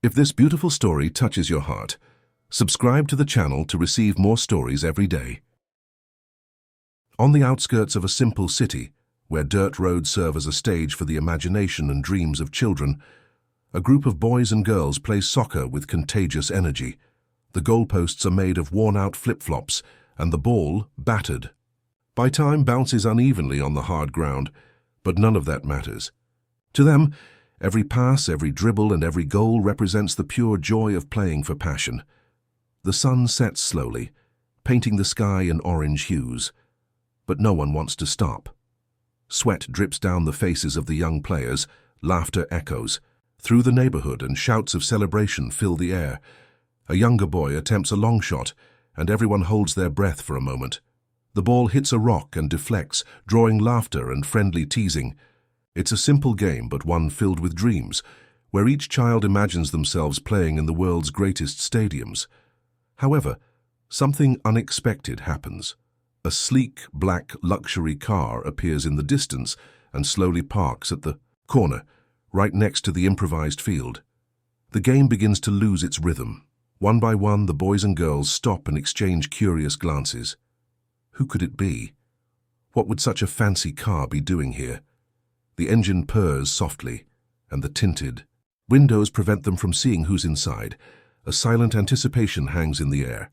If this beautiful story touches your heart, subscribe to the channel to receive more stories every day. On the outskirts of a simple city, where dirt roads serve as a stage for the imagination and dreams of children, a group of boys and girls play soccer with contagious energy. The goalposts are made of worn-out flip-flops, and the ball battered. By time bounces unevenly on the hard ground, but none of that matters. To them, every pass, every dribble, and every goal represents the pure joy of playing for passion. The sun sets slowly, painting the sky in orange hues, but no one wants to stop. Sweat drips down the faces of the young players, laughter echoes through the neighborhood, and shouts of celebration fill the air. A younger boy attempts a long shot, and everyone holds their breath for a moment. The ball hits a rock and deflects, drawing laughter and friendly teasing. It's a simple game, but one filled with dreams, where each child imagines themselves playing in the world's greatest stadiums. However, something unexpected happens. A sleek, black luxury car appears in the distance and slowly parks at the corner, right next to the improvised field. The game begins to lose its rhythm. One by one, the boys and girls stop and exchange curious glances. Who could it be? What would such a fancy car be doing here? The engine purrs softly, and the tinted windows prevent them from seeing who's inside. A silent anticipation hangs in the air,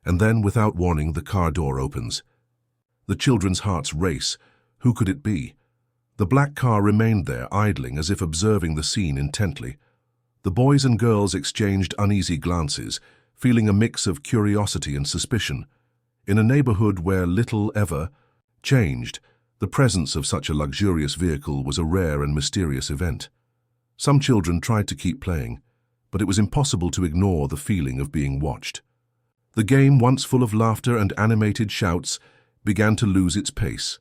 and then, without warning, the car door opens. The children's hearts race. Who could it be? The black car remained there, idling as if observing the scene intently. The boys and girls exchanged uneasy glances, feeling a mix of curiosity and suspicion. In a neighborhood where little ever changed, the presence of such a luxurious vehicle was a rare and mysterious event. Some children tried to keep playing, but it was impossible to ignore the feeling of being watched. The game, once full of laughter and animated shouts, began to lose its pace.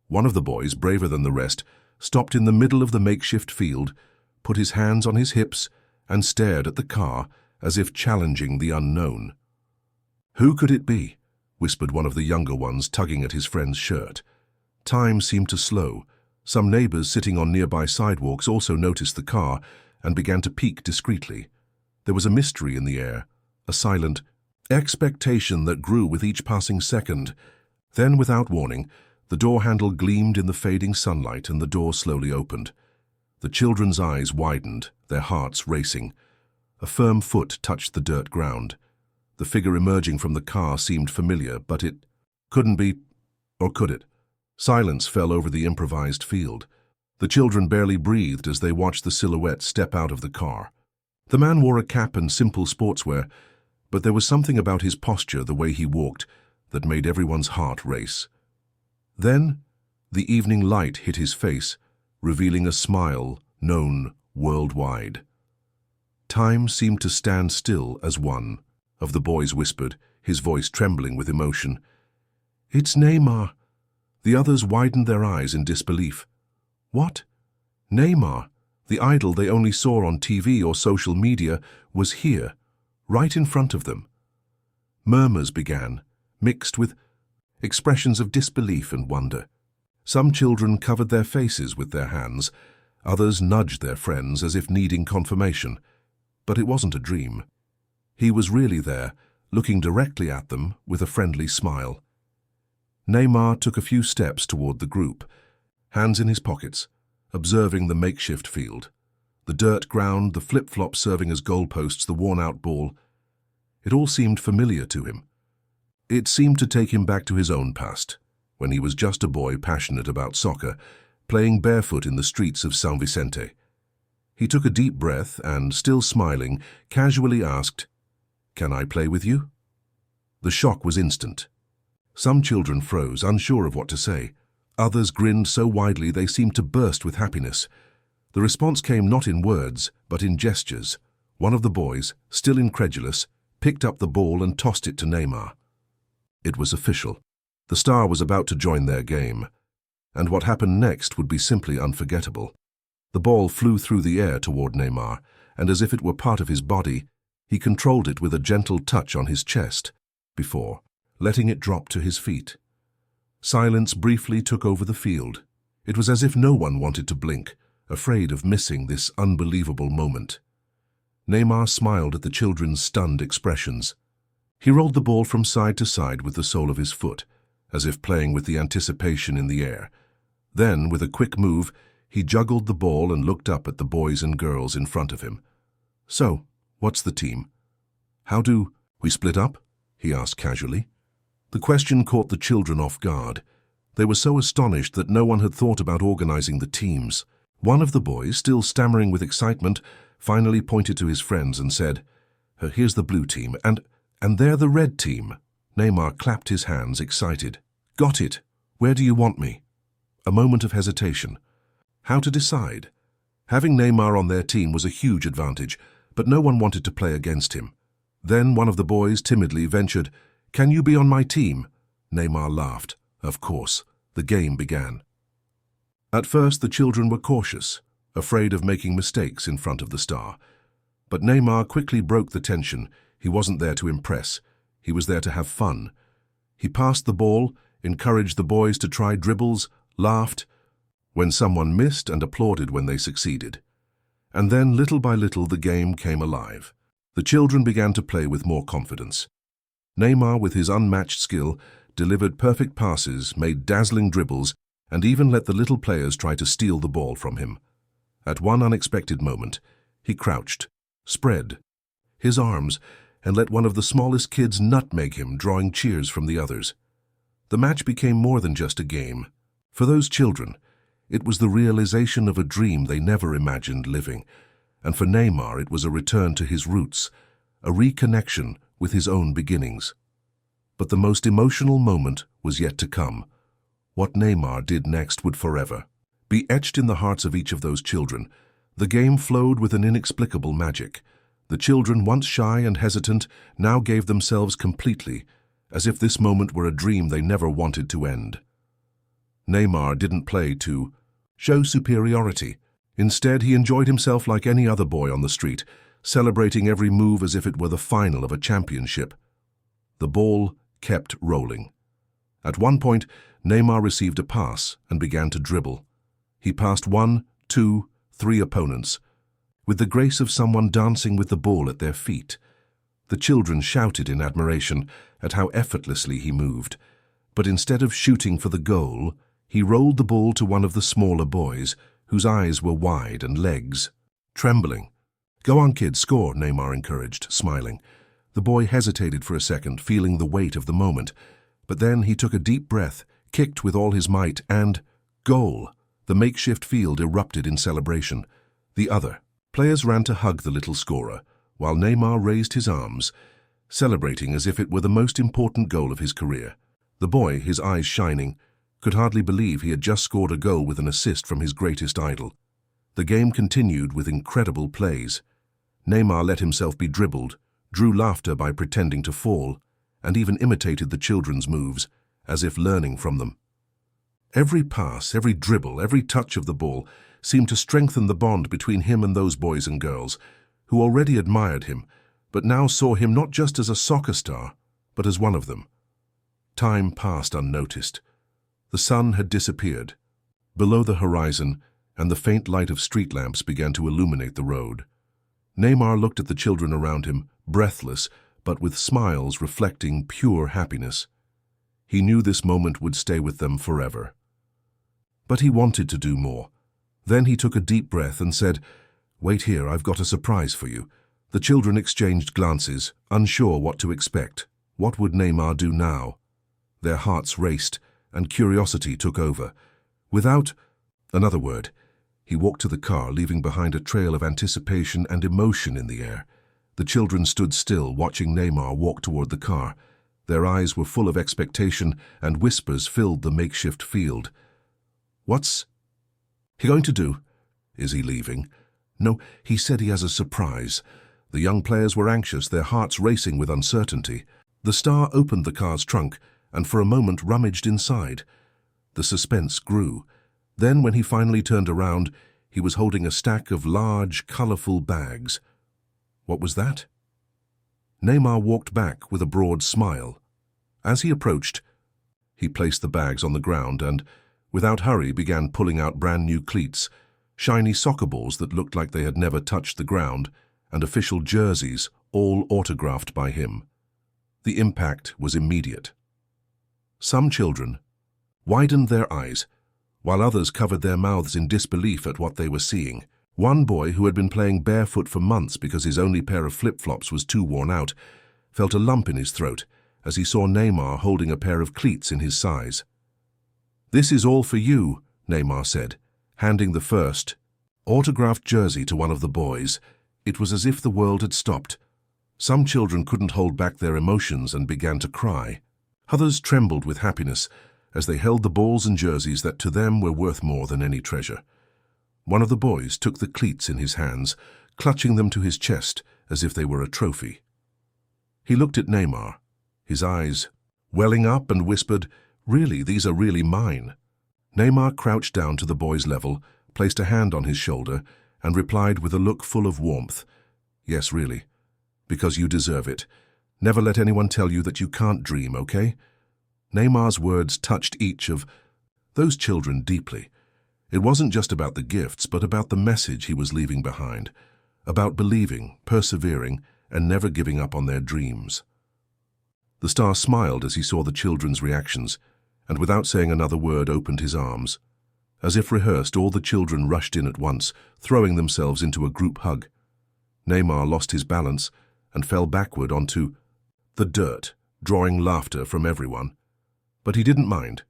One of the boys, braver than the rest, stopped in the middle of the makeshift field, put his hands on his hips, and stared at the car as if challenging the unknown. "Who could it be?" whispered one of the younger ones, tugging at his friend's shirt. Time seemed to slow. Some neighbors sitting on nearby sidewalks also noticed the car and began to peek discreetly. There was a mystery in the air, a silent expectation that grew with each passing second. Then, without warning, the door handle gleamed in the fading sunlight and the door slowly opened. The children's eyes widened, their hearts racing. A firm foot touched the dirt ground. The figure emerging from the car seemed familiar, but it couldn't be, or could it? Silence fell over the improvised field. The children barely breathed as they watched the silhouette step out of the car. The man wore a cap and simple sportswear, but there was something about his posture, the way he walked, that made everyone's heart race. Then, the evening light hit his face, revealing a smile known worldwide. Time seemed to stand still as one of the boys whispered, his voice trembling with emotion. "It's Neymar." The others widened their eyes in disbelief. What? Neymar, the idol they only saw on TV or social media, was here, right in front of them. Murmurs began, mixed with expressions of disbelief and wonder. Some children covered their faces with their hands, others nudged their friends as if needing confirmation. But it wasn't a dream. He was really there, looking directly at them with a friendly smile. Neymar took a few steps toward the group, hands in his pockets, observing the makeshift field. The dirt ground, the flip-flops serving as goalposts, the worn-out ball. It all seemed familiar to him. It seemed to take him back to his own past, when he was just a boy passionate about soccer, playing barefoot in the streets of San Vicente. He took a deep breath and, still smiling, casually asked, "Can I play with you?" The shock was instant. Some children froze, unsure of what to say. Others grinned so widely they seemed to burst with happiness. The response came not in words, but in gestures. One of the boys, still incredulous, picked up the ball and tossed it to Neymar. It was official. The star was about to join their game, and what happened next would be simply unforgettable. The ball flew through the air toward Neymar, and as if it were part of his body, he controlled it with a gentle touch on his chest, before letting it drop to his feet. Silence briefly took over the field. It was as if no one wanted to blink, afraid of missing this unbelievable moment. Neymar smiled at the children's stunned expressions. He rolled the ball from side to side with the sole of his foot, as if playing with the anticipation in the air. Then, with a quick move, he juggled the ball and looked up at the boys and girls in front of him. "So, what's the team? How do we split up?" he asked casually. The question caught the children off guard. They were so astonished that no one had thought about organizing the teams. One of the boys, still stammering with excitement, finally pointed to his friends and said, "Here's the blue team, and they're the red team." Neymar clapped his hands, excited. "Got it. Where do you want me?" A moment of hesitation. How to decide? Having Neymar on their team was a huge advantage, but no one wanted to play against him. Then one of the boys timidly ventured, "Can you be on my team?" Neymar laughed. Of course. The game began. At first, the children were cautious, afraid of making mistakes in front of the star. But Neymar quickly broke the tension. He wasn't there to impress. He was there to have fun. He passed the ball, encouraged the boys to try dribbles, laughed when someone missed, and applauded when they succeeded. And then, little by little, the game came alive. The children began to play with more confidence. Neymar, with his unmatched skill, delivered perfect passes, made dazzling dribbles, and even let the little players try to steal the ball from him. At one unexpected moment, he crouched, spread his arms, and let one of the smallest kids nutmeg him, drawing cheers from the others. The match became more than just a game. For those children, it was the realization of a dream they never imagined living, and for Neymar it was a return to his roots, a reconnection with his own beginnings. But the most emotional moment was yet to come. What Neymar did next would forever be etched in the hearts of each of those children. The game flowed with an inexplicable magic. The children, once shy and hesitant, now gave themselves completely, as if this moment were a dream they never wanted to end. Neymar didn't play to show superiority. Instead, he enjoyed himself like any other boy on the street, celebrating every move as if it were the final of a championship. The ball kept rolling. At one point, Neymar received a pass and began to dribble. He passed 1, 2, 3 opponents, with the grace of someone dancing with the ball at their feet. The children shouted in admiration at how effortlessly he moved. But instead of shooting for the goal, he rolled the ball to one of the smaller boys, whose eyes were wide and legs trembling. "Go on, kid, score," Neymar encouraged, smiling. The boy hesitated for a second, feeling the weight of the moment. But then he took a deep breath, kicked with all his might, and goal! The makeshift field erupted in celebration. The other players ran to hug the little scorer, while Neymar raised his arms, celebrating as if it were the most important goal of his career. The boy, his eyes shining, could hardly believe he had just scored a goal with an assist from his greatest idol. The game continued with incredible plays. Neymar let himself be dribbled, drew laughter by pretending to fall, and even imitated the children's moves, as if learning from them. Every pass, every dribble, every touch of the ball seemed to strengthen the bond between him and those boys and girls, who already admired him, but now saw him not just as a soccer star, but as one of them. Time passed unnoticed. The sun had disappeared below the horizon, and the faint light of street lamps began to illuminate the road. Neymar looked at the children around him, breathless, but with smiles reflecting pure happiness. He knew this moment would stay with them forever. But he wanted to do more. Then he took a deep breath and said, "Wait here, I've got a surprise for you." The children exchanged glances, unsure what to expect. What would Neymar do now? Their hearts raced, and curiosity took over. Without another word, he walked to the car, leaving behind a trail of anticipation and emotion in the air. The children stood still, watching Neymar walk toward the car. Their eyes were full of expectation, and whispers filled the makeshift field. "What's he going to do? Is he leaving?" "No, he said he has a surprise." The young players were anxious, their hearts racing with uncertainty. The star opened the car's trunk, and for a moment rummaged inside. The suspense grew. Then, when he finally turned around, he was holding a stack of large, colorful bags. What was that? Neymar walked back with a broad smile. As he approached, he placed the bags on the ground and, without hurry, began pulling out brand new cleats, shiny soccer balls that looked like they had never touched the ground, and official jerseys, all autographed by him. The impact was immediate. Some children widened their eyes, while others covered their mouths in disbelief at what they were seeing. One boy, who had been playing barefoot for months because his only pair of flip-flops was too worn out, felt a lump in his throat as he saw Neymar holding a pair of cleats in his size. "This is all for you," Neymar said, handing the first autographed jersey to one of the boys. It was as if the world had stopped. Some children couldn't hold back their emotions and began to cry. Others trembled with happiness as they held the balls and jerseys that to them were worth more than any treasure. One of the boys took the cleats in his hands, clutching them to his chest as if they were a trophy. He looked at Neymar, his eyes welling up, and whispered, "Really, these are really mine." Neymar crouched down to the boy's level, placed a hand on his shoulder, and replied with a look full of warmth, "Yes, really, because you deserve it. Never let anyone tell you that you can't dream, okay?" Neymar's words touched each of those children deeply. It wasn't just about the gifts, but about the message he was leaving behind, about believing, persevering, and never giving up on their dreams. The star smiled as he saw the children's reactions, and without saying another word opened his arms. As if rehearsed, all the children rushed in at once, throwing themselves into a group hug. Neymar lost his balance and fell backward onto the dirt, drawing laughter from everyone. But he didn't mind.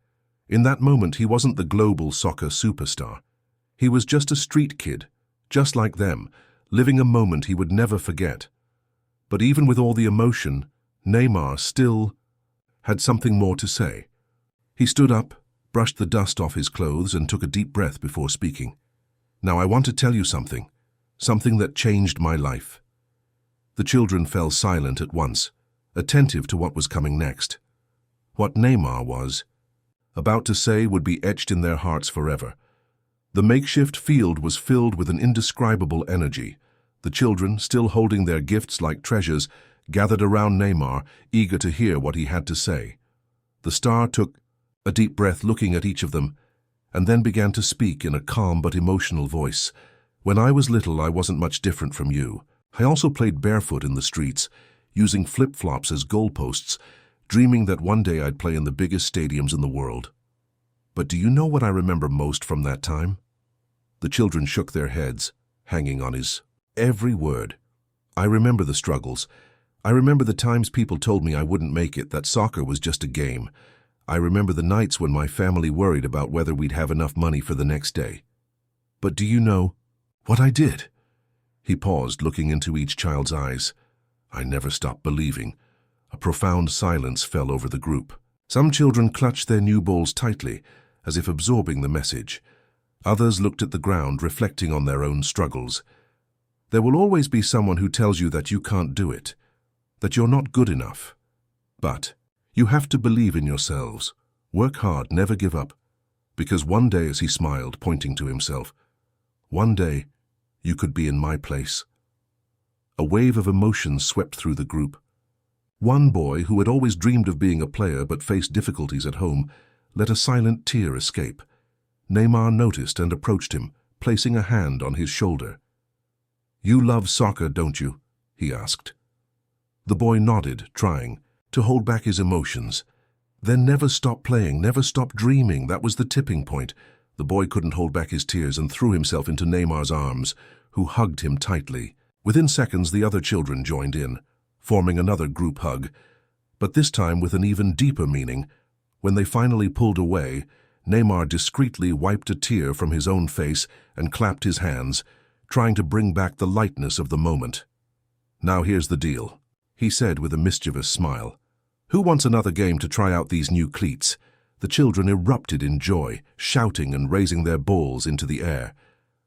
In that moment, he wasn't the global soccer superstar. He was just a street kid, just like them, living a moment he would never forget. But even with all the emotion, Neymar still had something more to say. He stood up, brushed the dust off his clothes, and took a deep breath before speaking. "Now I want to tell you something that changed my life." The children fell silent at once, attentive to what was coming next. What Neymar was about to say would be etched in their hearts forever. The makeshift field was filled with an indescribable energy. The children, still holding their gifts like treasures, gathered around Neymar, eager to hear what he had to say. The star took a deep breath, looking at each of them, and then began to speak in a calm but emotional voice. "When I was little, I wasn't much different from you. I also played barefoot in the streets, using flip-flops as goalposts, dreaming that one day I'd play in the biggest stadiums in the world. But do you know what I remember most from that time?" The children shook their heads, hanging on his every word. "I remember the struggles. I remember the times people told me I wouldn't make it, that soccer was just a game. I remember the nights when my family worried about whether we'd have enough money for the next day. But do you know what I did?" He paused, looking into each child's eyes. "I never stopped believing." A profound silence fell over the group. Some children clutched their new balls tightly, as if absorbing the message. Others looked at the ground, reflecting on their own struggles. There will always be someone who tells you that you can't do it, that you're not good enough. But you have to believe in yourselves. Work hard, never give up. Because one day, as he smiled, pointing to himself, one day you could be in my place. A wave of emotions swept through the group. One boy, who had always dreamed of being a player but faced difficulties at home, let a silent tear escape. Neymar noticed and approached him, placing a hand on his shoulder. "You love soccer, don't you?" he asked. The boy nodded, trying to hold back his emotions. Then never stop playing, never stop dreaming. That was the tipping point. The boy couldn't hold back his tears and threw himself into Neymar's arms, who hugged him tightly. Within seconds, the other children joined in, forming another group hug, but this time with an even deeper meaning. When they finally pulled away, Neymar discreetly wiped a tear from his own face and clapped his hands, trying to bring back the lightness of the moment. "Now here's the deal," he said with a mischievous smile. "Who wants another game to try out these new cleats?" The children erupted in joy, shouting and raising their balls into the air.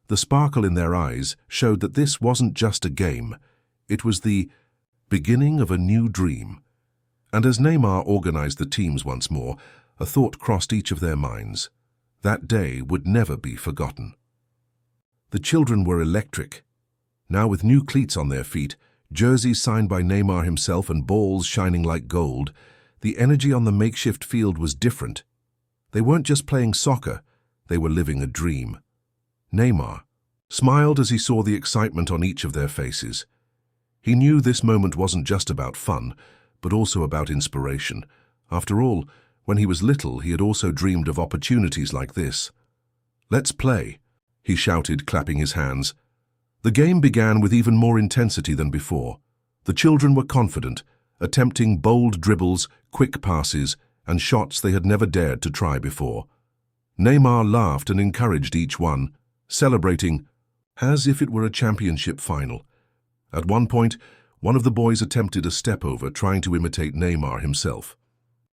The sparkle in their eyes showed that this wasn't just a game. It was the beginning of a new dream. And as Neymar organized the teams once more, a thought crossed each of their minds. That day would never be forgotten. The children were electric. Now with new cleats on their feet, jerseys signed by Neymar himself and balls shining like gold, the energy on the makeshift field was different. They weren't just playing soccer, they were living a dream. Neymar smiled as he saw the excitement on each of their faces. He knew this moment wasn't just about fun, but also about inspiration. After all, when he was little, he had also dreamed of opportunities like this. "Let's play," he shouted, clapping his hands. The game began with even more intensity than before. The children were confident, attempting bold dribbles, quick passes, and shots they had never dared to try before. Neymar laughed and encouraged each one, celebrating as if it were a championship final. At one point, one of the boys attempted a step-over, trying to imitate Neymar himself.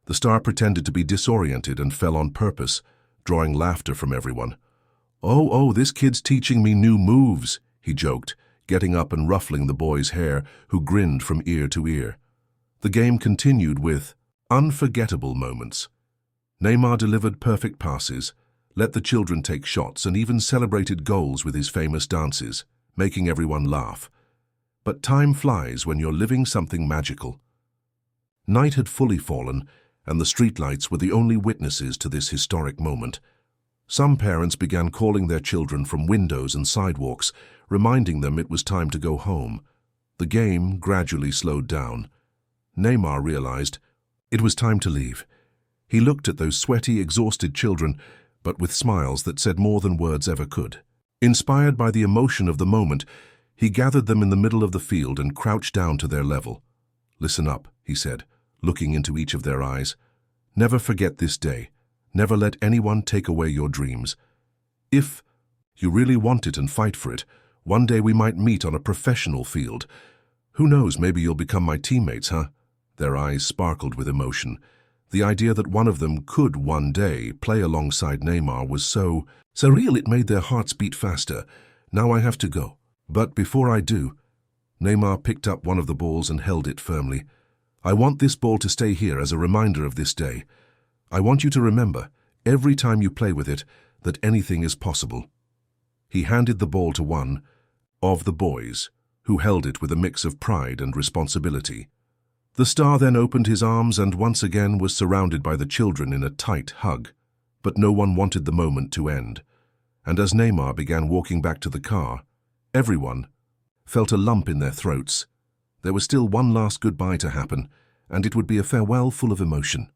The star pretended to be disoriented and fell on purpose, drawing laughter from everyone. Oh, this kid's teaching me new moves," he joked, getting up and ruffling the boy's hair, who grinned from ear to ear. The game continued with unforgettable moments. Neymar delivered perfect passes, let the children take shots, and even celebrated goals with his famous dances, making everyone laugh. But time flies when you're living something magical. Night had fully fallen, and the streetlights were the only witnesses to this historic moment. Some parents began calling their children from windows and sidewalks, reminding them it was time to go home. The game gradually slowed down. Neymar realized it was time to leave. He looked at those sweaty, exhausted children, but with smiles that said more than words ever could. Inspired by the emotion of the moment, he gathered them in the middle of the field and crouched down to their level. "Listen up," he said, looking into each of their eyes. "Never forget this day. Never let anyone take away your dreams. If you really want it and fight for it, one day we might meet on a professional field. Who knows, maybe you'll become my teammates, huh?" Their eyes sparkled with emotion. The idea that one of them could one day play alongside Neymar was so real it made their hearts beat faster. "Now I have to go. But before I do," Neymar picked up one of the balls and held it firmly. "I want this ball to stay here as a reminder of this day. I want you to remember, every time you play with it, that anything is possible." He handed the ball to one of the boys, who held it with a mix of pride and responsibility. The star then opened his arms and once again was surrounded by the children in a tight hug. But no one wanted the moment to end. And as Neymar began walking back to the car, everyone felt a lump in their throats. There was still one last goodbye to happen, and it would be a farewell full of emotion.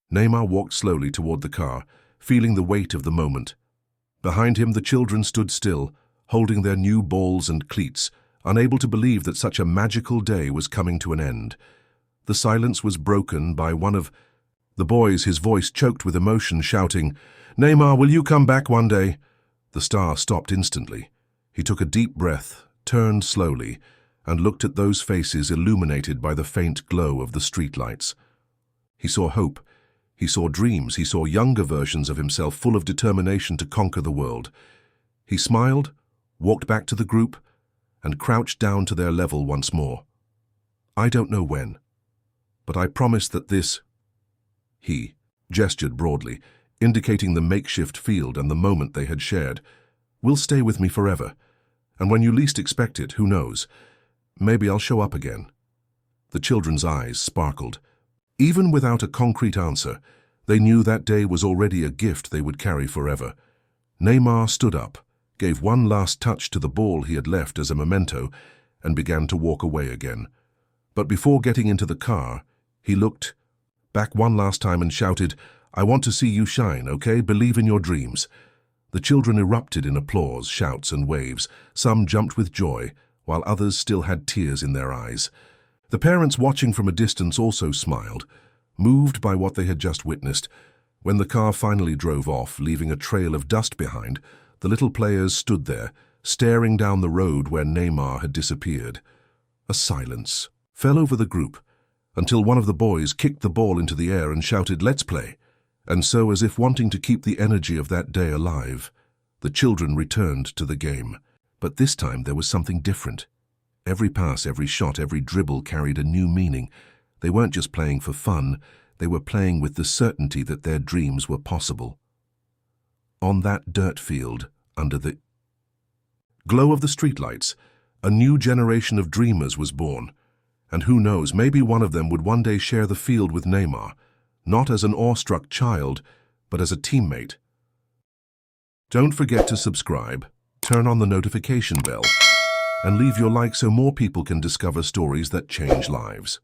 Neymar walked slowly toward the car, feeling the weight of the moment. Behind him, the children stood still, holding their new balls and cleats, unable to believe that such a magical day was coming to an end. The silence was broken by one of the boys, his voice choked with emotion, shouting, "Neymar, will you come back one day?" The star stopped instantly. He took a deep breath, turned slowly, and looked at those faces illuminated by the faint glow of the streetlights. He saw hope. He saw dreams. He saw younger versions of himself full of determination to conquer the world. He smiled, walked back to the group, and crouched down to their level once more. "I don't know when, but I promise that this—" He gestured broadly, indicating the makeshift field and the moment they had shared. "Will stay with me forever. And when you least expect it, who knows? Maybe I'll show up again." The children's eyes sparkled. Even without a concrete answer, they knew that day was already a gift they would carry forever. Neymar stood up, gave one last touch to the ball he had left as a memento, and began to walk away again. But before getting into the car, he looked back one last time and shouted, "I want to see you shine, okay? Believe in your dreams." The children erupted in applause, shouts, and waves. Some jumped with joy, while others still had tears in their eyes. The parents watching from a distance also smiled, moved by what they had just witnessed. When the car finally drove off, leaving a trail of dust behind, the little players stood there, staring down the road where Neymar had disappeared. A silence fell over the group, until one of the boys kicked the ball into the air and shouted, "Let's play." And so, as if wanting to keep the energy of that day alive, the children returned to the game. But this time there was something different. Every pass, every shot, every dribble carried a new meaning. They weren't just playing for fun, they were playing with the certainty that their dreams were possible. On that dirt field, under the glow of the streetlights, a new generation of dreamers was born. And who knows, maybe one of them would one day share the field with Neymar, not as an awestruck child, but as a teammate. Don't forget to subscribe, turn on the notification bell, and leave your like so more people can discover stories that change lives.